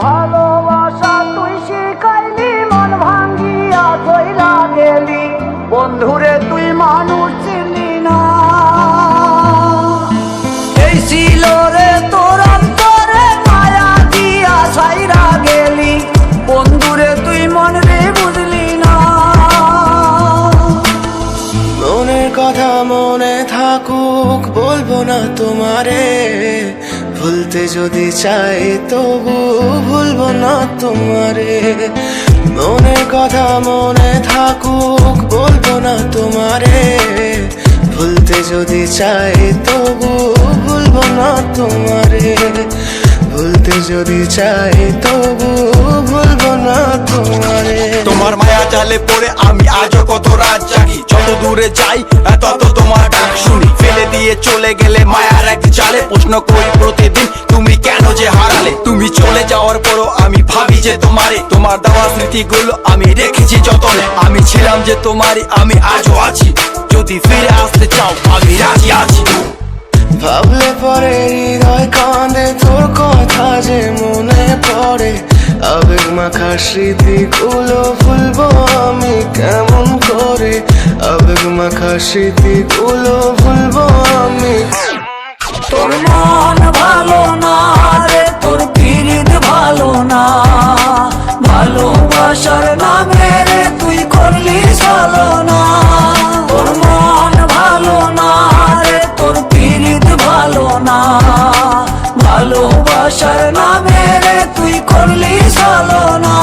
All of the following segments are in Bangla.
ভালোবাসা তুই শিখাইলি, মন ভাঙ্গিয়া চইলা গেলি, বন্ধুরে তুই মানুষ চিনলি না। এই ছিল রে তোর অন্তরে মায়া দিয়া ছাইরা গেলি, বন্ধুরে তুই মন রে বুঝলি না। মনের কথা মনে থাকুক বলবো না তোমারে, ভুলতে যদি চাই তবু ভুলবো না তোমারে। মনের কথা মনে থাকুক বলবো না তোমারে, ভুলতে যদি চাই তবু ভুলবো না তোমারে। ভুলতে যদি চাই তবু ভুলবো না তোমারে। তোমার মায়া জালে পড়ে আমি আজও কত রাত জাগি, যত দূরে যাই তত তোমার ডাক শুনি। ফেলে দিয়ে চলে গেলে মায়ার এক জালে, প্রশ্ন করি প্রতিদিন তুমি কেন যে হারালে। তুমি চলে যাওয়ার পরও আমি ভাবি যে তোমারে, তোমার দেওয়া স্মৃতিগুলো আমি রেখেছি যতনে। আমি ছিলাম যে তোমারই, আমি আজও আছি, যদি ফিরে আসতে চাও আমি রাজি আছি। ভাবলে পরে হৃদয় কাঁদে, তোর কথা যে মনে পড়ে। আবেগ মাখা স্মৃতিগুলো ভুলবো আমি কেমন করে, আবেগ মাখা স্মৃতিগুলো ভুলবো আমি। তোর মন ভালো না রে, তোর পিরিত ভালো না, ভালোবাসার নামে রে তুই করলি ছলনা। তোর মন ভালো না রে, তোর পিরিত ভালো না, ভালোবাসার নামে রে তুই করলি ছলনা।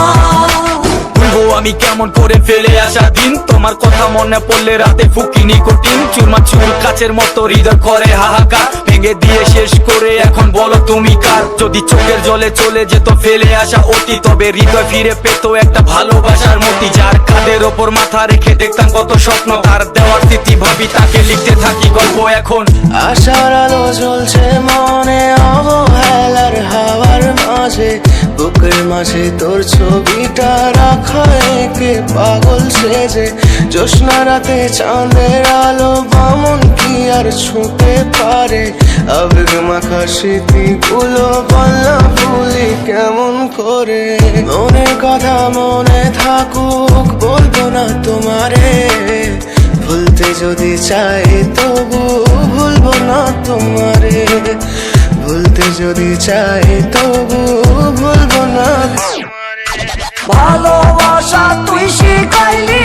আমি কেমন করে ফেলে আসা দিন, তোমার কথা মনে পড়লে রাতে ফুকিনি কঠিন। চুরমাচুর কাচের মতো হৃদয় করে হাহাকার, ভেঙে দিয়ে শেষ করে এখন বলো তুমি কার। যদি চোখের জলে চলে যেত ফেলে আসা অতি, তবে হৃদয় ফিরে পেত একটা ভালোবাসার মতি। যার কাঁধের ওপর মাথা রেখে দেখতাম কত স্বপ্ন, তার দেওয়ার স্মৃতি ভাবি তাকে লিখতে থাকি গল্প এখন। আশার আলো জ্বলছে মনে অবহেলার হাওয়ার মাঝে, বুকের মাঝে তোর ছবিটা রাখা একে পাগল সেজে। জ্যোৎস্না রাতে চাঁদের আলো বামন কি আর ছুঁতে পারে, আবেগ মাখা স্মৃতিগুলো বললা ভুলি কেমন করে। মনের কথা মনে থাকুক বলবো না তোমারে, ভুলতে যদি চাই তবু ভুলবো না তোমারে। ভুলতে যদি চাই তবু ভুলবো না তোমারে। ভালোবাসা তুই শিখাইলি,